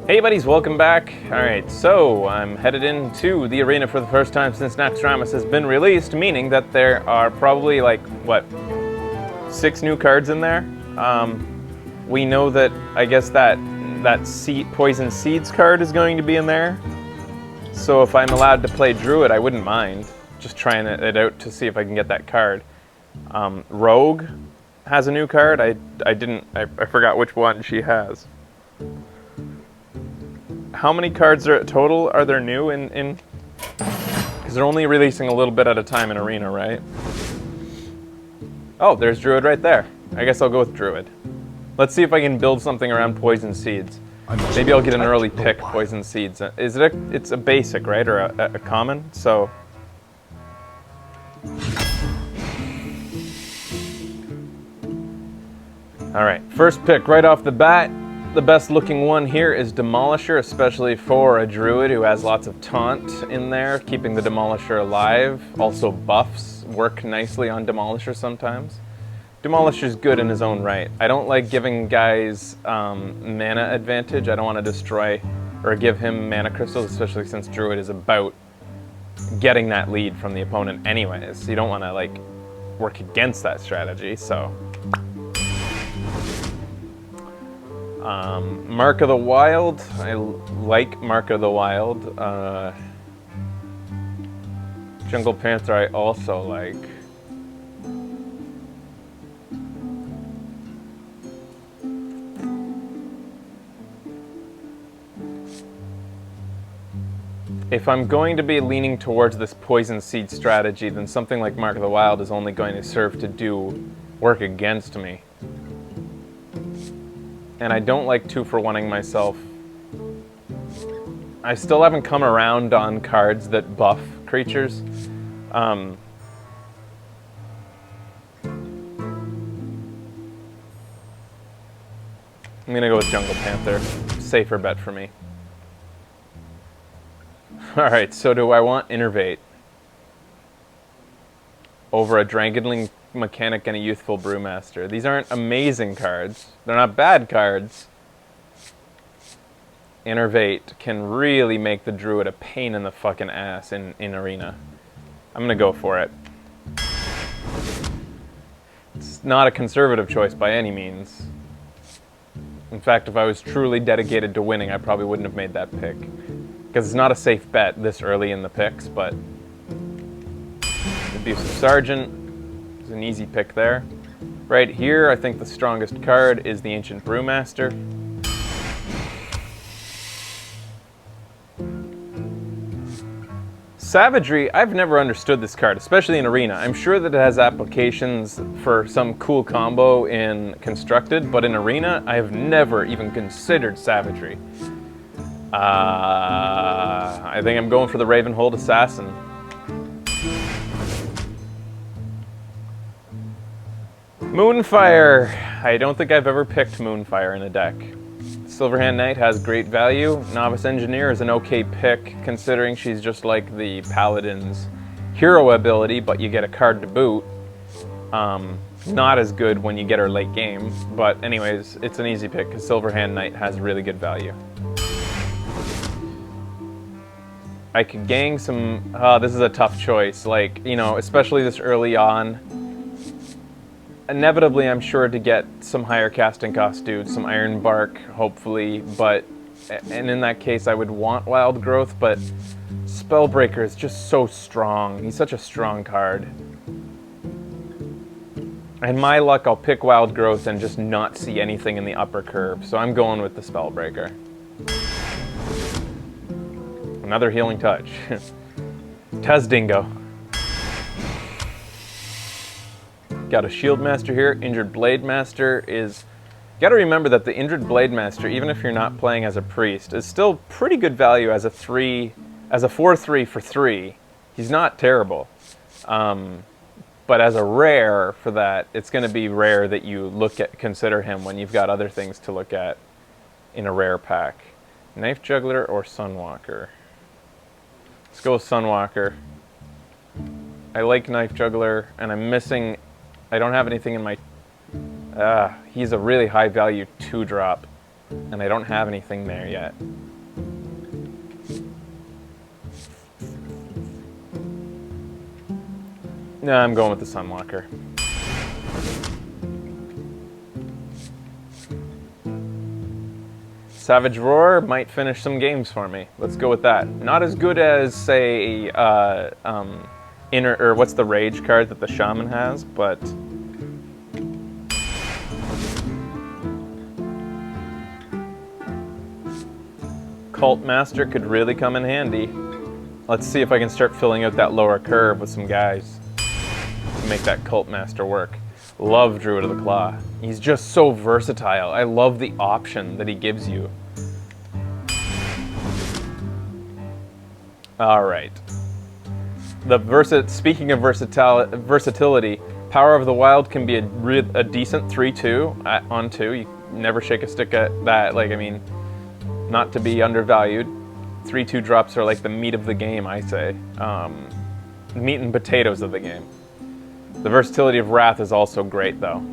Hey buddies, welcome back. Alright, so I'm headed into the arena for the first time since Naxxramas has been released, meaning that there are probably like, what, 6 new cards in there? We know that, I guess that Poison Seeds card is going to be in there. So if I'm allowed to play Druid, I wouldn't mind just trying it out to see if I can get that card. Rogue has a new card. I forgot which one she has. How many cards total are there new in? Because they're only releasing a little bit at a time in Arena, right? Oh, there's Druid right there. I guess I'll go with Druid. Let's see if I can build something around Poison Seeds. Maybe I'll get an early pick, Poison Seeds. It's a basic, right? Or a common? So... Alright, first pick right off the bat. The best looking one here is Demolisher, especially for a Druid who has lots of taunt in there, keeping the Demolisher alive. Also buffs work nicely on Demolisher sometimes. Demolisher's good in his own right. I don't like giving guys mana advantage. I don't want to destroy or give him mana crystals, especially since Druid is about getting that lead from the opponent anyways. So you don't want to like work against that strategy, so... Mark of the Wild, I like Mark of the Wild. Jungle Panther I also like. If I'm going to be leaning towards this Poison Seed strategy, then something like Mark of the Wild is only going to serve to do work against me. And I don't like 2-for-1ing myself. I still haven't come around on cards that buff creatures. I'm gonna go with Jungle Panther. Safer bet for me. Alright, so do I want Innervate over a Dragonling Mechanic and a Youthful Brewmaster? These aren't amazing cards. They're not bad cards. Innervate can really make the Druid a pain in the fucking ass in Arena. I'm gonna go for it. It's not a conservative choice by any means. In fact, if I was truly dedicated to winning, I probably wouldn't have made that pick. Because it's not a safe bet this early in the picks, but... Abusive Sergeant is an easy pick there. Right here, I think the strongest card is the Ancient Brewmaster. Savagery, I've never understood this card, especially in Arena. I'm sure that it has applications for some cool combo in Constructed, but in Arena, I have never even considered Savagery. I think I'm going for the Ravenhold Assassin. Moonfire! I don't think I've ever picked Moonfire in a deck. Silverhand Knight has great value. Novice Engineer is an okay pick, considering she's just like the Paladin's hero ability, but you get a card to boot. Not as good when you get her late game, but anyways, it's an easy pick, because Silverhand Knight has really good value. I could gang some... this is a tough choice, like, you know, especially this early on. Inevitably, I'm sure to get some higher casting cost dudes, some Iron Bark, hopefully, but... And in that case, I would want Wild Growth, but Spellbreaker is just so strong. He's such a strong card. And my luck, I'll pick Wild Growth and just not see anything in the upper curve, so I'm going with the Spellbreaker. Another Healing Touch. Tazdingo. Got a Shield Master here. Injured Blade Master is... You gotta remember that the Injured Blade Master, even if you're not playing as a priest, is still pretty good value as a 4/3 for 3. He's not terrible. But as a rare for that, it's gonna be rare that you consider him when you've got other things to look at in a rare pack. Knife Juggler or Sunwalker? Let's go with Sunwalker. I like Knife Juggler, and I'm missing... I don't have anything in my... he's a really high value 2-drop. and I don't have anything there yet. No, I'm going with the Sunwalker. Savage Roar might finish some games for me. Let's go with that. Not as good as, say, what's the Rage card that the Shaman has, but Cult Master could really come in handy. Let's see if I can start filling out that lower curve with some guys to make that Cult Master work. Love Druid of the Claw. He's just so versatile. I love the option that he gives you. All right. Speaking of versatility, Power of the Wild can be a decent 3/2 on 2. You never shake a stick at that. Like, I mean, not to be undervalued. 3/2 drops are like the meat of the game, I say. Meat and potatoes of the game. The versatility of Wrath is also great, though.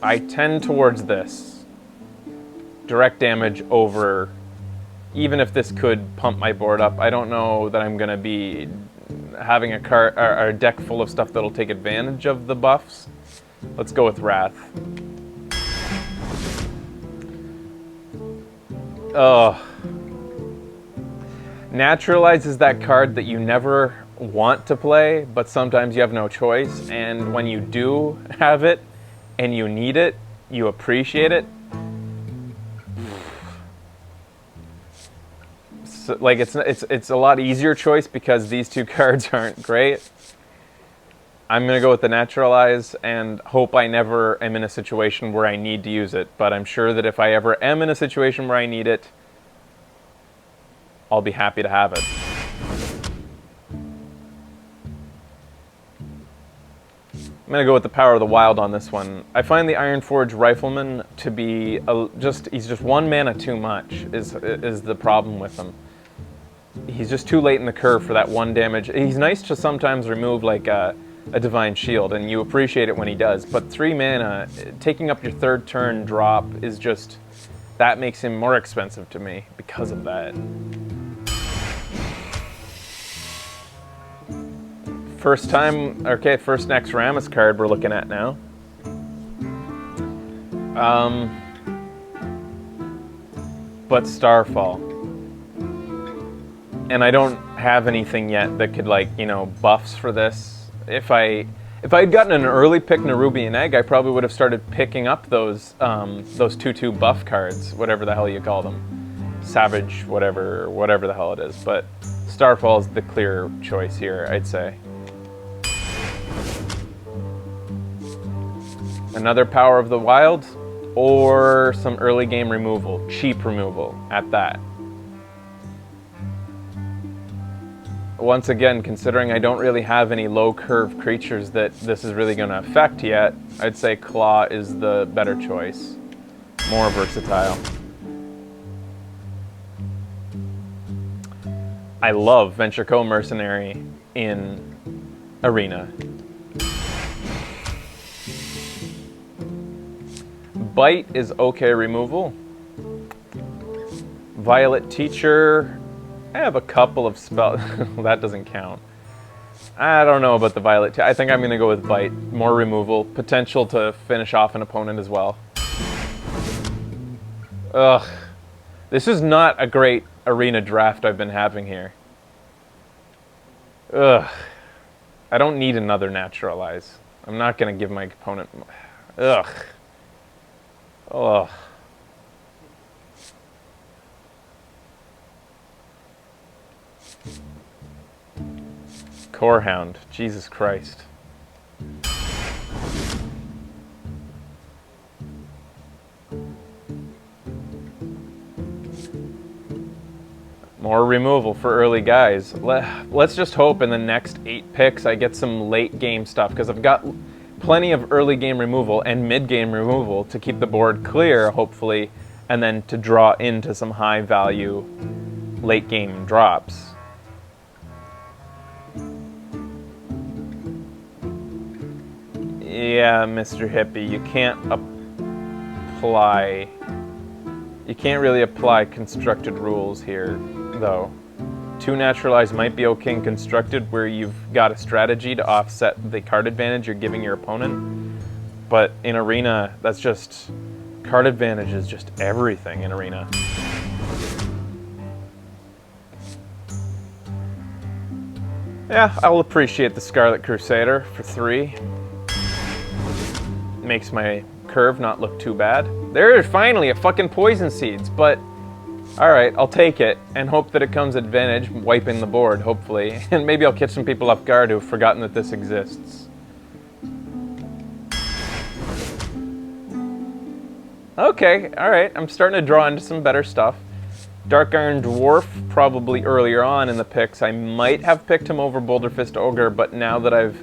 I tend towards this. Direct damage over, even if this could pump my board up, I don't know that I'm going to be having a deck full of stuff that'll take advantage of the buffs. Let's go with Wrath. Oh. Naturalize is that card that you never want to play, but sometimes you have no choice, and when you do have it and you need it, you appreciate it. So, like, it's a lot easier choice because these two cards aren't great. I'm gonna go with the Naturalize and hope I never am in a situation where I need to use it, but I'm sure that if I ever am in a situation where I need it, I'll be happy to have it. I'm going to go with the Power of the Wild on this one. I find the Ironforge Rifleman to be he's just 1 mana too much is the problem with him. He's just too late in the curve for that 1 damage. He's nice to sometimes remove like a Divine Shield, and you appreciate it when he does, but 3 mana, taking up your 3rd turn drop is just, that makes him more expensive to me because of that. First next Rammus card we're looking at now. But Starfall. And I don't have anything yet that could, like, you know, buffs for this. If I had gotten an early pick Nerubian Egg, I probably would have started picking up those 2/2 buff cards, whatever the hell you call them. Savage, whatever the hell it is. But Starfall is the clear choice here, I'd say. Another Power of the Wild, or some early game removal, cheap removal at that. Once again, considering I don't really have any low curve creatures that this is really going to affect yet, I'd say Claw is the better choice. More versatile. I love Venture Co. Mercenary in Arena. Bite is okay removal. Violet Teacher, I have a couple of spells. That doesn't count. I don't know about the Violet. I think I'm going to go with Bite. More removal. Potential to finish off an opponent as well. Ugh. This is not a great arena draft I've been having here. Ugh. I don't need another Naturalize. I'm not going to give my opponent... Ugh. Ugh. Corehound. Jesus Christ. More removal for early guys. Let's just hope in the next 8 picks I get some late game stuff, because I've got plenty of early game removal and mid game removal to keep the board clear, hopefully, and then to draw into some high value late game drops. Yeah, Mr. Hippie, you can't apply... You can't really apply constructed rules here, though. 2 naturalized might be okay in constructed, where you've got a strategy to offset the card advantage you're giving your opponent. But in Arena, that's just... Card advantage is just everything in Arena. Yeah, I'll appreciate the Scarlet Crusader for 3. Makes my curve not look too bad. There's finally a fucking Poison Seeds, but... Alright, I'll take it, and hope that it comes advantage, wiping the board, hopefully. And maybe I'll catch some people off guard who've forgotten that this exists. Okay, alright, I'm starting to draw into some better stuff. Dark Iron Dwarf, probably earlier on in the picks. I might have picked him over Boulder Fist Ogre, but now that I've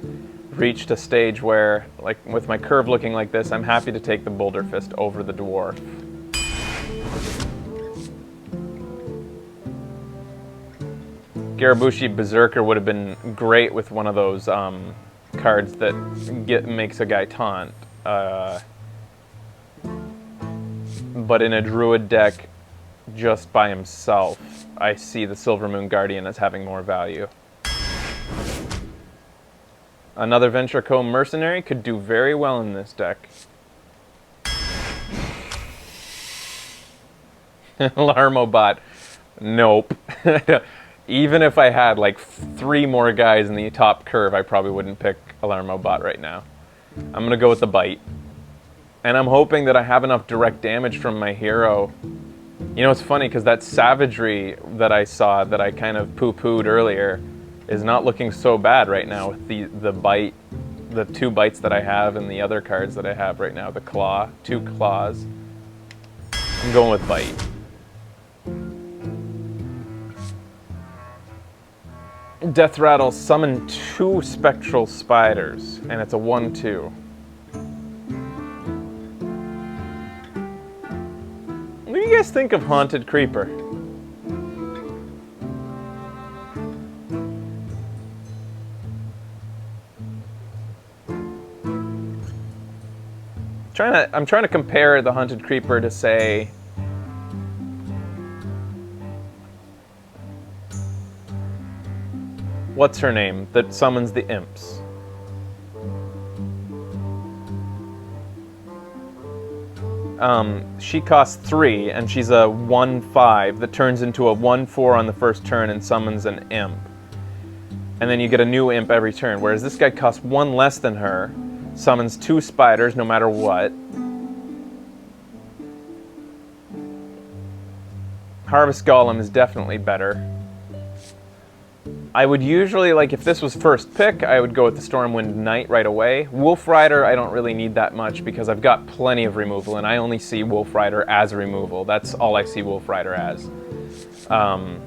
reached a stage where, like, with my curve looking like this, I'm happy to take the Boulder Fist over the Dwarf. Garabushi Berserker would have been great with one of those cards that makes a guy taunt. But in a Druid deck, just by himself, I see the Silver Moon Guardian as having more value. Another Venture Co. Mercenary could do very well in this deck. Larmobot. Nope. Even if I had like 3 more guys in the top curve, I probably wouldn't pick Alarmobot right now. I'm going to go with the Bite. And I'm hoping that I have enough direct damage from my hero. You know, it's funny because that Savagery that I saw, that I kind of poo-pooed earlier, is not looking so bad right now with the Bite, the 2 bites that I have and the other cards that I have right now, the Claw, 2 Claws. I'm going with Bite. Death Rattle, summon 2 Spectral Spiders, and it's a 1/2. What do you guys think of Haunted Creeper? I'm trying to compare the Haunted Creeper to, say, what's her name that summons the imps? She costs 3, and she's a 1/5 that turns into a 1/4 on the first turn and summons an imp. And then you get a new imp every turn, whereas this guy costs 1 less than her, summons 2 spiders no matter what. Harvest Golem is definitely better. I would usually, like, if this was first pick, I would go with the Stormwind Knight right away. Wolf Rider, I don't really need that much because I've got plenty of removal, and I only see Wolf Rider as removal. That's all I see Wolf Rider as. How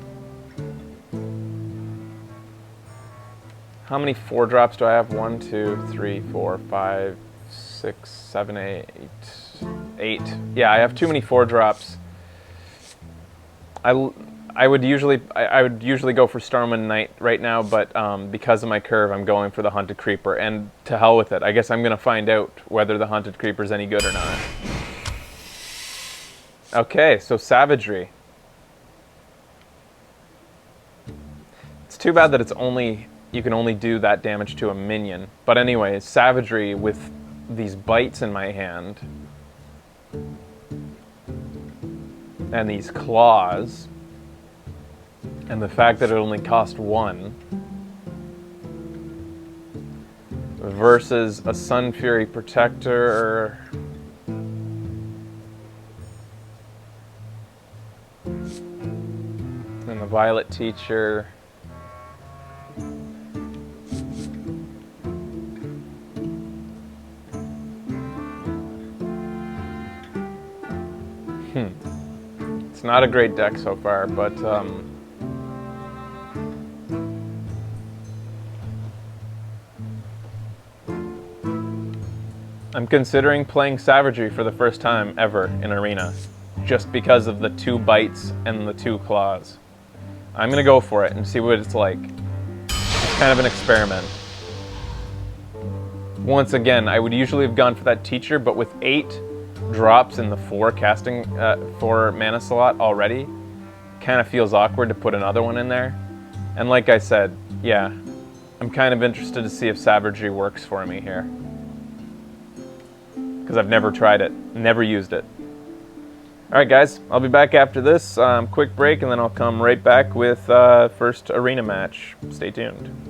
many 4-drops do I have? 1, 2, 3, 4, 5, 6, 7, 8. 8. Yeah, I have too many 4-drops. I would usually go for Stormwind Knight right now, but because of my curve, I'm going for the Haunted Creeper, and to hell with it. I guess I'm going to find out whether the Haunted Creeper is any good or not. Okay, so Savagery. It's too bad that you can only do that damage to a minion. But anyways, Savagery with these bites in my hand and these claws, and the fact that it only cost 1 versus a Sun Fury Protector and the Violet Teacher. It's not a great deck so far, but I'm considering playing Savagery for the first time ever in Arena, just because of the 2 bites and the 2 claws. I'm gonna go for it and see what it's like. It's kind of an experiment. Once again, I would usually have gone for that teacher, but with 8 drops in the 4 casting 4 mana slot already, kind of feels awkward to put another one in there. And like I said, yeah, I'm kind of interested to see if Savagery works for me here, because I've never tried it, never used it. Alright guys, I'll be back after this quick break, and then I'll come right back with first arena match. Stay tuned.